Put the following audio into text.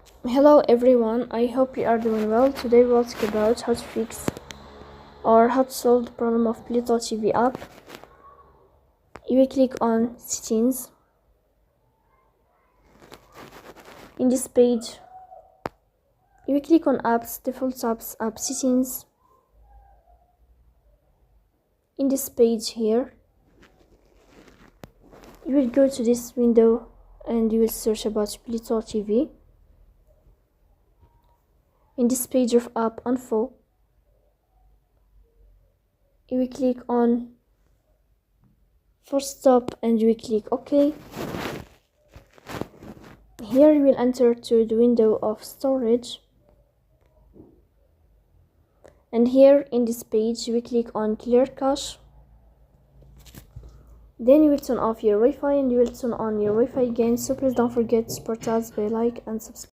Hello everyone, I hope you are doing well. Today we'll talk about how to fix or how to solve the problem of Pluto TV app. You will click on settings. In this page, you will click on apps, default apps, app settings. In this page here, you will go to this window and you will search about Pluto TV. In this page of app info, you will click on force stop and you will click OK. Here you will enter to the window of storage, and here in this page you will click on clear cache. Then you will turn off your Wi-Fi and you will turn on your Wi-Fi again. So please don't forget to support us by like and subscribe.